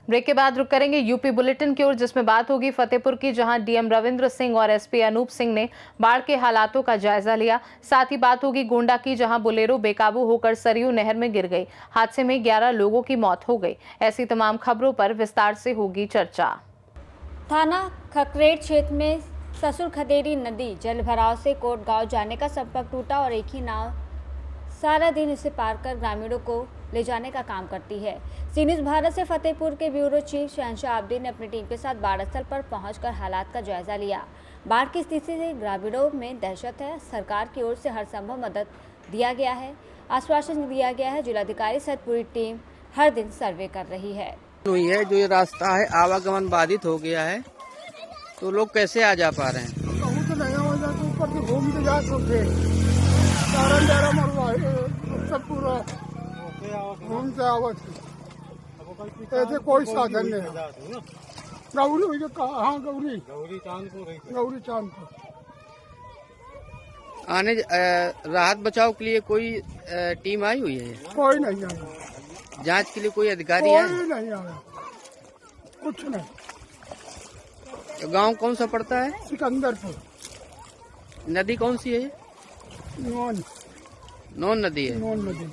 Break के बाद रुक करेंगे यूपी बुलेटिन की ओर, जिसमें बात होगी फतेहपुर की, जहां डीएम रविंद्र सिंह और एसपी अनूप सिंह ने बाढ़ के हालातों का जायजा लिया। साथ ही बात होगी गोंडा की, जहां बोलेरो बेकाबू होकर सरयू नहर में गिर गई। हादसे में 11 लोगों की मौत हो गई। ऐसी तमाम खबरों पर विस्तार से होगी चर्चा। थाना खकरेट क्षेत्र में ससुर खदेरी नदी जल भराव से कोट गांव जाने का संपर्क टूटा और एक ही नाव सारा दिन इसे पार कर ग्रामीणों को ले जाने का काम करती है। सी न्यूज़ भारत से फतेहपुर के ब्यूरो चीफ शहनशाह आब्दी ने अपनी टीम के साथ बाढ़ स्थल पर पहुंचकर हालात का जायजा लिया। बाढ़ की स्थिति से ग्रामीणों में दहशत है। सरकार की ओर से हर संभव मदद दिया गया है, आश्वासन दिया गया है। जिलाधिकारी सहित पूरी टीम हर दिन सर्वे कर रही है। हुई है जो ये रास्ता है आवागमन बाधित हो गया है, तो लोग कैसे आ जा पा रहे हैं? ऐसे कोई साधन नहीं। गौरी कहाँ? गौरी चांदपुर आने राहत बचाव के लिए कोई टीम आई हुई है? कोई नहीं आया। जांच के लिए कोई अधिकारी है? कोई नहीं आया, कुछ नहीं। तो गांव कौन सा पड़ता है? सिकंदरपुर। नदी कौन सी है? नोन नदी है। नोन नदी।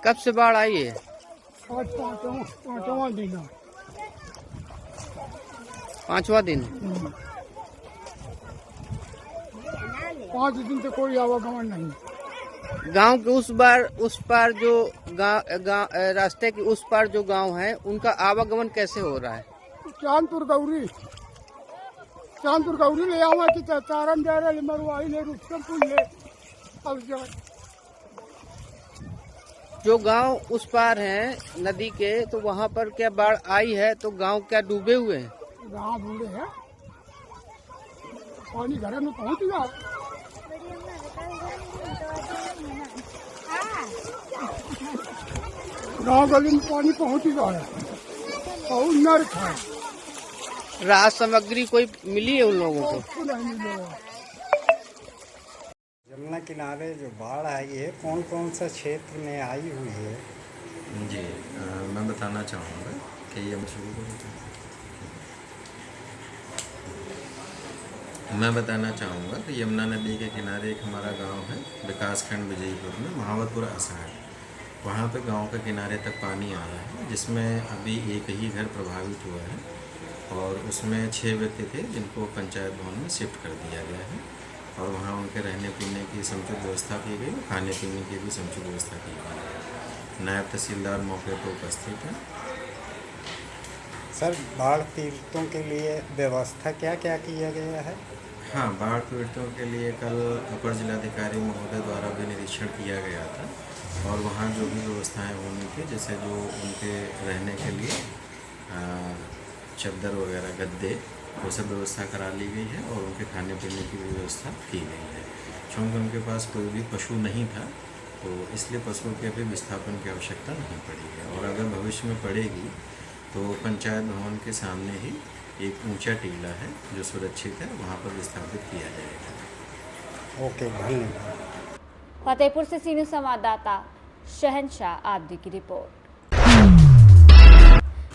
कब से बाढ़ आई है? आज पांचवा दिन है। 5वां दिन। 5 दिन से कोई आवागमन नहीं। गांव के उस पार जो रास्ते के उस पार जो गांव है, उनका आवागमन कैसे हो रहा है? चांदपुर गौरी ले आवा कि तारन जा रहे मरवाई ले रुस्तमपुर ले। अब जो गांव उस पार है नदी के, तो वहाँ पर क्या बाढ़ आई है? तो गांव क्या डूबे हुए हैं? गाँव बूढ़े हैं, पानी घर में पहुँच गया। गाँव गली में पानी पहुँच गया है और नर्क है। राहत सामग्री कोई मिली है उन लोगों को? नहीं मिलेगा। यमुना किनारे जो बाढ़ आई है, कौन कौन सा क्षेत्र में आई हुई है? जी मैं बताना चाहूँगा कि ये मैं बताना चाहूँगा कि यमुना नदी के किनारे एक हमारा गांव है, विकासखंड विजयपुर में महावतपुर आषाढ़। वहाँ पे गांव के किनारे तक पानी आया है, जिसमें अभी एक ही घर प्रभावित हुआ है और उसमें 6 व्यक्ति थे जिनको पंचायत भवन में शिफ्ट कर दिया गया है और वहाँ उनके रहने पीने की समुचित व्यवस्था की गई, खाने पीने की भी समुचित व्यवस्था की गई। नायब तहसीलदार मौके पर उपस्थित हैं। सर, बाढ़ पीड़ितों के लिए व्यवस्था क्या क्या किया गया है? हाँ, बाढ़ पीड़ितों के लिए कल अपर जिलाधिकारी महोदय द्वारा भी निरीक्षण किया गया था और वहाँ जो भी व्यवस्थाएं होनी थी, जैसे जो उनके रहने के लिए चद्दर वगैरह, गद्दे, वो सब व्यवस्था करा ली गई है और उनके खाने पीने की भी व्यवस्था की गई है। चूँकि उनके पास कोई भी पशु नहीं था, तो इसलिए पशुओं के भी विस्थापन की आवश्यकता नहीं पड़ी है और अगर भविष्य में पड़ेगी तो पंचायत भवन के सामने ही एक ऊंचा टीला है जो सुरक्षित है, वहाँ पर विस्थापित किया जाएगा। ओके, धन्यवाद। फतेहपुर से सी न्यूज़ संवाददाता शहनशाह आब्दी की रिपोर्ट।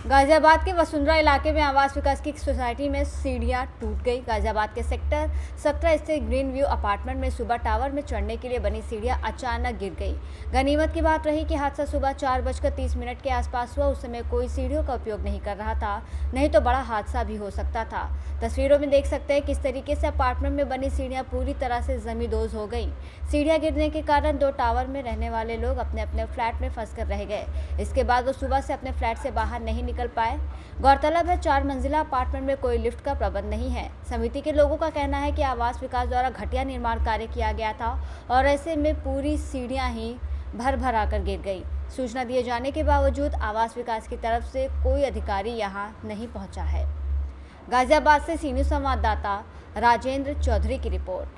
गाजियाबाद के वसुंधरा इलाके में आवास विकास की सोसाइटी में सीढ़ियां टूट गई। गाजियाबाद के सेक्टर 17 स्थित ग्रीन व्यू अपार्टमेंट में सुबह टावर में चढ़ने के लिए बनी सीढ़ियां अचानक गिर गई। गनीमत की बात रही कि हादसा सुबह 4:30 के आसपास हुआ। उस समय कोई सीढ़ियों का उपयोग नहीं कर रहा था, नहीं तो बड़ा हादसा भी हो सकता था। तस्वीरों में देख सकते हैं किस तरीके से अपार्टमेंट में बनी सीढ़ियां पूरी तरह से जमींदोज हो गई। सीढ़ियां गिरने के कारण 2 टावर में रहने वाले लोग अपने अपने फ्लैट में फंस कर रह गए। इसके बाद वो सुबह से अपने फ्लैट से बाहर नहीं निकल पाए। गौरतलब है 4 मंजिला अपार्टमेंट में कोई लिफ्ट का प्रबंध नहीं है। समिति के लोगों का कहना है कि आवास विकास द्वारा घटिया निर्माण कार्य किया गया था और ऐसे में पूरी सीढ़ियां ही भर कर गिर गई। सूचना दिए जाने के बावजूद आवास विकास की तरफ से कोई अधिकारी यहां नहीं पहुंचा है। गाजियाबाद से सी न्यूज़ संवाददाता राजेंद्र चौधरी की रिपोर्ट।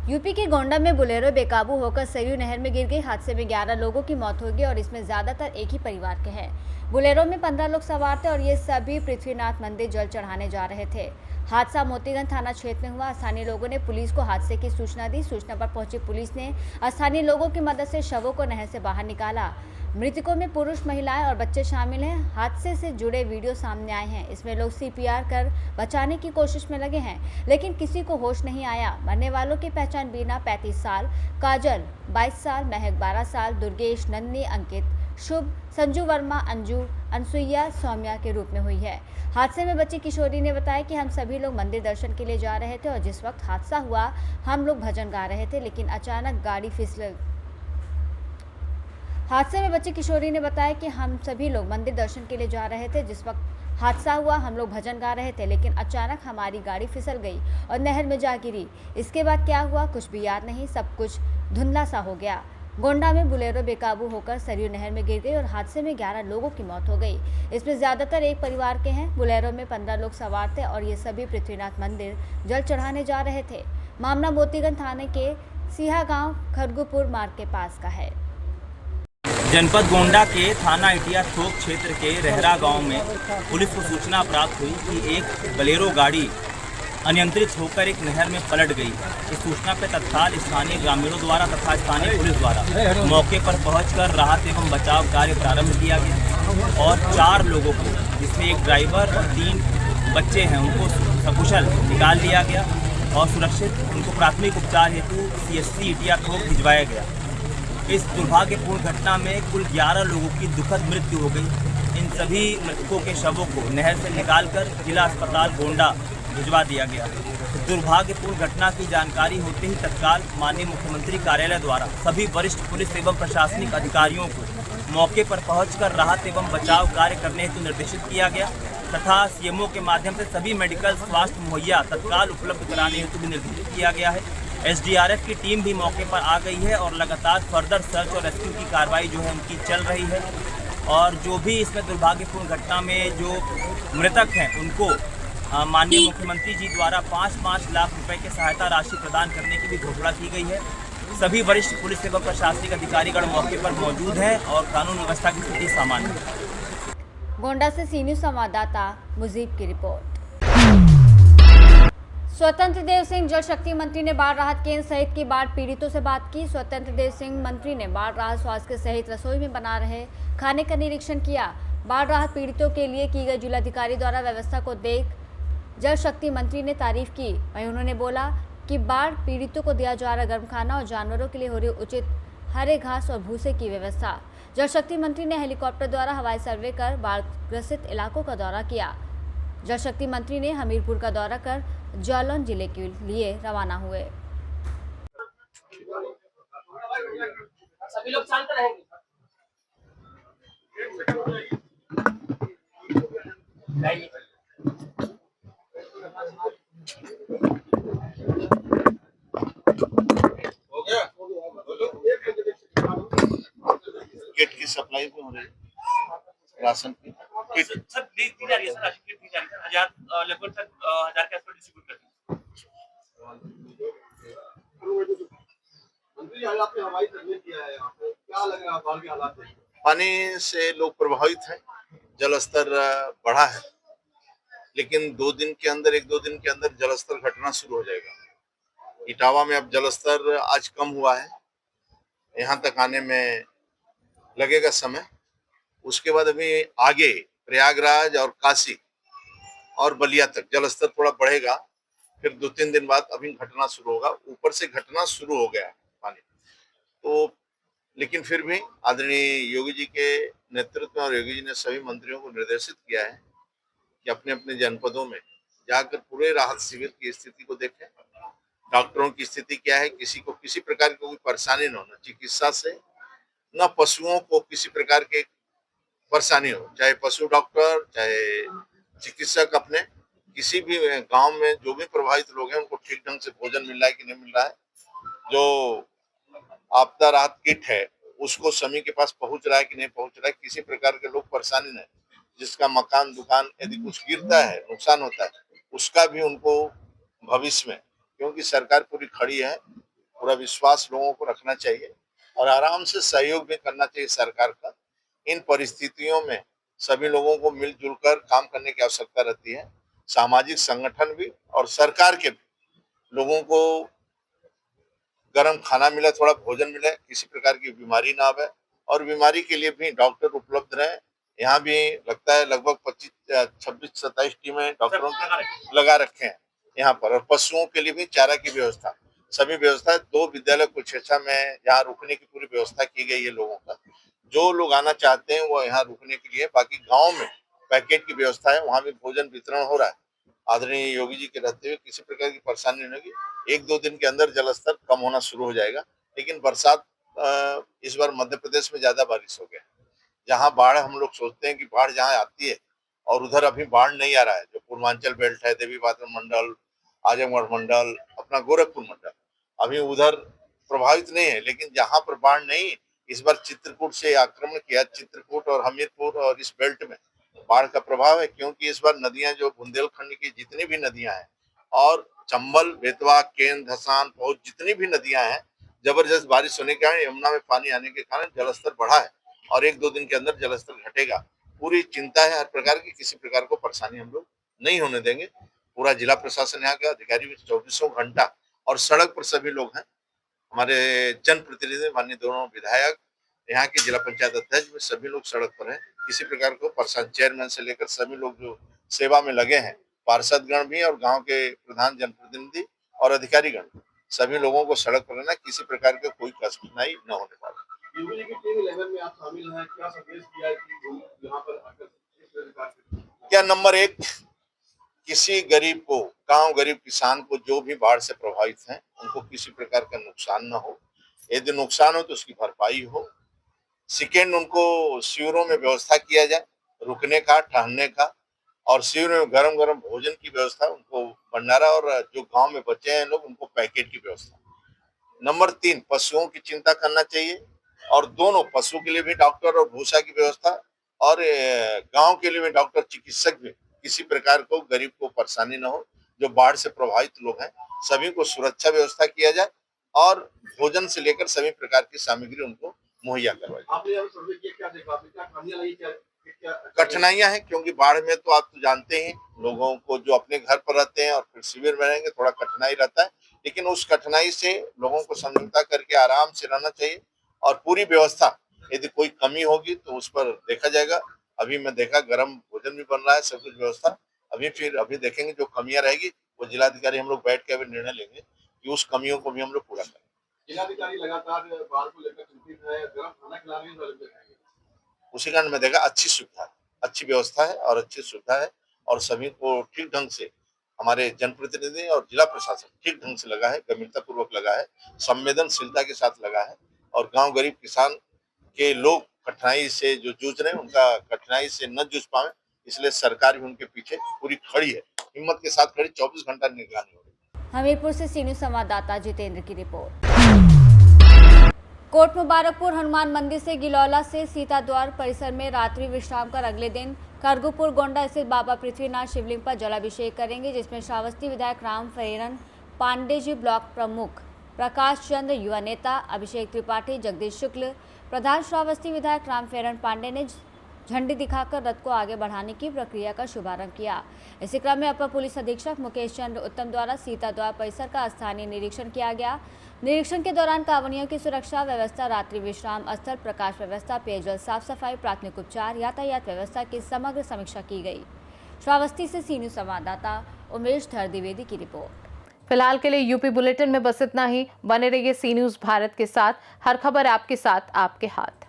यूपी के गोंडा में बोलेरो बेकाबू होकर सरयू नहर में गिर गई। हादसे में 11 लोगों की मौत हो गई और इसमें ज्यादातर एक ही परिवार के हैं। बोलेरो में 15 लोग सवार थे और ये सभी पृथ्वीनाथ मंदिर जल चढ़ाने जा रहे थे। हादसा मोतीगंज थाना क्षेत्र में हुआ। स्थानीय लोगों ने पुलिस को हादसे की सूचना दी। सूचना पर पहुंची पुलिस ने स्थानीय लोगों की मदद से शवों को नहर से बाहर निकाला। मृतकों में पुरुष, महिलाएं और बच्चे शामिल हैं। हादसे से जुड़े वीडियो सामने आए हैं। इसमें लोग CPR कर बचाने की कोशिश में लगे हैं, लेकिन किसी को होश नहीं आया। मरने वालों की पहचान बीना 35 साल, काजल 22 साल, महक 12 साल, दुर्गेश, नंदनी, अंकित, शुभ, संजू वर्मा, अंजू, अनसुईया, सौम्या के रूप में हुई है। हादसे में बची किशोरी ने बताया कि हम सभी लोग मंदिर दर्शन के लिए जा रहे थे और जिस वक्त हादसा हुआ हम लोग भजन गा रहे थे, लेकिन अचानक गाड़ी फिसल। हादसे में बची किशोरी ने बताया कि हम सभी लोग मंदिर दर्शन के लिए जा रहे थे। जिस वक्त हादसा हुआ हम लोग भजन गा रहे थे, लेकिन अचानक हमारी गाड़ी फिसल गई और नहर में जा गिरी। इसके बाद क्या हुआ कुछ भी याद नहीं, सब कुछ धुंधला सा हो गया। गोंडा में बुलेरो बेकाबू होकर सरयू नहर में गिर गई और हादसे में 11 लोगों की मौत हो गई। इसमें ज्यादातर एक परिवार के हैं। बुलेरो में 15 लोग सवार थे और ये सभी पृथ्वीनाथ मंदिर जल चढ़ाने जा रहे थे। मामला मोतीगंज थाने के सिहा गांव खरगुपुर मार्ग के पास का है। जनपद गोंडा के थाना इटिया थोक क्षेत्र के रहरा गांव में पुलिस को सूचना प्राप्त हुई कि एक बलेरो गाड़ी अनियंत्रित होकर एक नहर में पलट गई। इस सूचना पर तत्काल स्थानीय ग्रामीणों द्वारा तथा स्थानीय पुलिस द्वारा मौके पर पहुंचकर राहत एवं बचाव कार्य प्रारंभ किया गया और 4 लोगों को, जिसमें एक ड्राइवर और 3 बच्चे हैं, उनको सकुशल निकाल लिया गया और सुरक्षित उनको प्राथमिक उपचार हेतु CSC इटिया थोक भिजवाया गया। इस दुर्भाग्यपूर्ण घटना में कुल 11 लोगों की दुखद मृत्यु हो गई। इन सभी मृतकों के शवों को नहर से निकालकर जिला अस्पताल गोंडा भिजवा दिया गया। दुर्भाग्यपूर्ण घटना की जानकारी होते ही तत्काल माननीय मुख्यमंत्री कार्यालय द्वारा सभी वरिष्ठ पुलिस एवं प्रशासनिक अधिकारियों को मौके पर पहुंचकर राहत एवं बचाव कार्य करने हेतु निर्देशित किया गया तथा CMO के माध्यम से सभी मेडिकल स्वास्थ्य मुहैया तत्काल उपलब्ध कराने हेतु भी निर्देशित किया गया है। SDRF की टीम भी मौके पर आ गई है और लगातार फर्दर सर्च और रेस्क्यू की कार्रवाई जो है उनकी चल रही है और जो भी इसमें दुर्भाग्यपूर्ण घटना में जो मृतक हैं उनको माननीय मुख्यमंत्री जी द्वारा 5-5 लाख रुपए की सहायता राशि प्रदान करने की भी घोषणा की गई है। सभी वरिष्ठ पुलिस एवं प्रशासनिक अधिकारीगण मौके पर मौजूद हैं और कानून व्यवस्था की स्थिति सामान्य है। गोंडा से सी न्यूज़ संवाददाता मुजीब की रिपोर्ट। स्वतंत्र देव सिंह जल शक्ति मंत्री ने बाढ़ राहत केंद्र सहित की बाढ़ पीड़ितों से बात की। स्वतंत्र देव सिंह मंत्री ने बाढ़ राहत स्वास्थ्य सहित रसोई में बना रहे खाने का निरीक्षण किया। बाढ़ राहत पीड़ितों के लिए की गई जिलाधिकारी द्वारा व्यवस्था को देख जल शक्ति मंत्री ने तारीफ की। वहीं उन्होंने बोला कि बाढ़ पीड़ितों को दिया जा रहा गर्म खाना और जानवरों के लिए हो रही उचित हरे घास और भूसे की व्यवस्था। जल शक्ति मंत्री ने हेलीकॉप्टर द्वारा हवाई सर्वे कर बाढ़ ग्रसित इलाकों का दौरा किया। जल शक्ति मंत्री ने हमीरपुर का दौरा कर जालौन जिले के लिए रवाना हुए। सभी लोग शांत रहेंगे। हो गया? किट की सप्लाई भी हो रही है, राशन की किट सर दी जा रही है, सर राशन किट दी जा रही है। 1000 लगभग तक 1000 के आसपास डिस्ट्रीब्यूट करते हैं। मंत्री आज आपने हवाई सर्वे किया है, यहाँ पे क्या लग रहा है बाढ़ के हालात में? पानी से लोग प्रभावित हैं, जल स्तर बढ़ा है, लेकिन 2 दिन के अंदर 1-2 दिन के अंदर जल स्तर घटना शुरू हो जाएगा। इटावा में अब जल स्तर आज कम हुआ है, यहाँ तक आने में लगेगा समय। उसके बाद अभी आगे प्रयागराज और काशी और बलिया तक जल स्तर थोड़ा बढ़ेगा, फिर 2-3 दिन बाद अभी घटना शुरू होगा। ऊपर से घटना शुरू हो गया है पानी तो, लेकिन फिर भी आदरणीय योगी जी के नेतृत्व में और योगी जी ने सभी मंत्रियों को निर्देशित किया है कि अपने अपने जनपदों में जाकर पूरे राहत शिविर की स्थिति को देखें, डॉक्टरों की स्थिति क्या है, किसी को किसी प्रकार की कोई परेशानी न होना, चिकित्सा से न पशुओं को किसी प्रकार के परेशानी हो, चाहे पशु डॉक्टर चाहे चिकित्सक अपने किसी भी गांव में जो भी प्रभावित लोग हैं उनको ठीक ढंग से भोजन मिल रहा है कि नहीं मिल रहा है, जो आपदा राहत किट है उसको सभी के पास पहुंच रहा है कि नहीं पहुंच रहा है, किसी प्रकार के लोग परेशानी नहीं, जिसका मकान दुकान यदि कुछ गिरता है नुकसान होता है उसका भी उनको भविष्य में, क्योंकि सरकार पूरी खड़ी है, पूरा विश्वास लोगों को रखना चाहिए और आराम से सहयोग भी करना चाहिए सरकार का। इन परिस्थितियों में सभी लोगों को मिलजुल कर काम करने की आवश्यकता रहती है। सामाजिक संगठन भी और सरकार के भी लोगों को गर्म खाना मिले, थोड़ा भोजन मिले, किसी प्रकार की बीमारी ना आवे और बीमारी के लिए भी डॉक्टर उपलब्ध रहे। यहाँ भी लगता है लगभग 26-27 टीमें डॉक्टरों की लगा रखे हैं यहाँ पर, और पशुओं के लिए भी चारा की व्यवस्था, सभी व्यवस्था 2 विद्यालय कुलछेछा में यहाँ रुकने की पूरी व्यवस्था की गई है लोगों का। जो लोग आना चाहते हैं वो यहाँ रुकने के लिए, बाकी गांव में पैकेट की व्यवस्था है, वहां भी भोजन वितरण हो रहा है। आदरणीय योगी जी के रहते हुए किसी प्रकार की परेशानी नहीं होगी। 1-2 दिन के अंदर जलस्तर कम होना शुरू हो जाएगा, लेकिन बरसात इस बार मध्य प्रदेश में ज्यादा बारिश हो गया। जहां बाढ़ हम लोग सोचते हैं कि बाढ़ जहां आती है और उधर अभी बाढ़ नहीं आ रहा है, जो पूर्वांचल बेल्ट है, देवी पाटन मंडल, आजमगढ़ मंडल, अपना गोरखपुर मंडल, अभी उधर प्रभावित नहीं है। लेकिन जहां पर बाढ़ नहीं, इस बार चित्रकूट से आक्रमण किया, चित्रकूट और हमीरपुर और इस बेल्ट में बाढ़ का प्रभाव है, क्योंकि इस बार नदियां जो बुंदेलखंड की जितनी भी नदियां हैं और चंबल, बेतवा, केन, धसान, पहुंच जितनी भी नदियां हैं, जबरदस्त बारिश होने के कारण, यमुना में पानी आने के कारण जलस्तर बढ़ा है और 1-2 दिन के अंदर जलस्तर घटेगा। पूरी चिंता है हर प्रकार की, किसी प्रकार को परेशानी हम लोग नहीं होने देंगे। पूरा जिला प्रशासन यहाँ का अधिकारी भी 24 घंटा, और सड़क पर सभी लोग हैं, हमारे जनप्रतिनिधि, माननीय दोनों विधायक, यहाँ के जिला पंचायत अध्यक्ष भी सभी लोग सड़क पर हैं। किसी प्रकार को परेशान, चेयरमैन से लेकर सभी लोग जो सेवा में लगे हैं, पार्षदगण भी और गांव के प्रधान जनप्रतिनिधि और अधिकारीगण, सभी लोगों को सड़क पर रहना, किसी प्रकार के कोई कठिनाई न होने पाए। क्या नंबर 1, किसी गरीब को, गांव गरीब किसान को जो भी बाढ़ से प्रभावित हैं, उनको किसी प्रकार का नुकसान न हो। यदि नुकसान हो तो उसकी भरपाई हो। सेकेंड, उनको शिविरों में व्यवस्था किया जाए, रुकने का, ठहरने का, और शिविर में गरम गरम भोजन की व्यवस्था, उनको भंडारा, और जो गांव में बचे हैं लोग उनको पैकेट की व्यवस्था। नंबर 3, पशुओं की चिंता करना चाहिए, और दोनों पशु के लिए भी डॉक्टर और भूसा की व्यवस्था, और गांव के लिए भी डॉक्टर, चिकित्सक भी, किसी प्रकार को गरीब को परेशानी न हो। जो बाढ़ से प्रभावित लोग हैं सभी को सुरक्षा व्यवस्था किया जाए और भोजन से लेकर सभी प्रकार की सामग्री उनको मुहैया करवाई जाए। कठिनाइयां हैं, क्योंकि बाढ़ में तो आप तो जानते हैं, लोगों को जो अपने घर पर रहते हैं और फिर शिविर में रहेंगे, थोड़ा कठिनाई रहता है, लेकिन उस कठिनाई से लोगों को समझौता करके आराम से रहना चाहिए। और पूरी व्यवस्था, यदि कोई कमी होगी तो उस पर देखा जाएगा। अभी मैं देखा गर्म भोजन भी बन रहा है, सब कुछ व्यवस्था। अभी देखेंगे जो कमियां रहेगी वो जिलाधिकारी हम लोग बैठ के अभी निर्णय लेंगे कि उस कमियों को भी हम लोग पूरा करें। जिलाधिकारी लगातार बाढ़ को लेकर चिंतित है, गर्म खाना खिलाने वाले उसी कारण में देखा अच्छी सुविधा है, अच्छी व्यवस्था है और अच्छी सुविधा है, और सभी को ठीक ढंग से हमारे जनप्रतिनिधि और जिला प्रशासन ठीक ढंग से लगा है, गंभीरता पूर्वक लगा है, संवेदनशीलता के साथ लगा है। और गांव गरीब किसान के लोग कठिनाई से जो जूझ रहे हैं, उनका कठिनाई से न जूझ पाए, इसलिए सरकार भी उनके पीछे पूरी खड़ी है, हिम्मत के साथ खड़ी, 24 घंटा निगरानी हो रही है। हमीरपुर से सीनियर संवाददाता जितेंद्र की रिपोर्ट। कोट मुबारकपुर हनुमान मंदिर से गिलौला से सीता द्वार परिसर में रात्रि विश्राम कर अगले दिन करगुपुर गोंडा स्थित बाबा पृथ्वीनाथ शिवलिंग पर जलाभिषेक करेंगे, जिसमें श्रावस्ती विधायक राम फेरन पांडे जी, ब्लॉक प्रमुख प्रकाश चंद्र, युवा नेता अभिषेक त्रिपाठी, जगदीश शुक्ल, प्रधान श्रावस्ती विधायक राम फेरन पांडे ने झंडी दिखाकर रथ को आगे बढ़ाने की प्रक्रिया का शुभारंभ किया। इसी क्रम में अपर पुलिस अधीक्षक मुकेश चंद्र उत्तम द्वारा सीता द्वार परिसर का स्थानीय निरीक्षण किया गया। निरीक्षण के दौरान कांवड़ियों की सुरक्षा व्यवस्था, रात्रि विश्राम स्थल, प्रकाश व्यवस्था, पेयजल, साफ सफाई, प्राथमिक उपचार, यातायात व्यवस्था की समग्र समीक्षा की गई। श्रावस्ती से सीनियर संवाददाता उमेश धर द्विवेदी की रिपोर्ट। फिलहाल के लिए यूपी बुलेटिन में बस इतना ही। बने रहिए सी न्यूज़ भारत के साथ। हर खबर आपके साथ, आपके हाथ।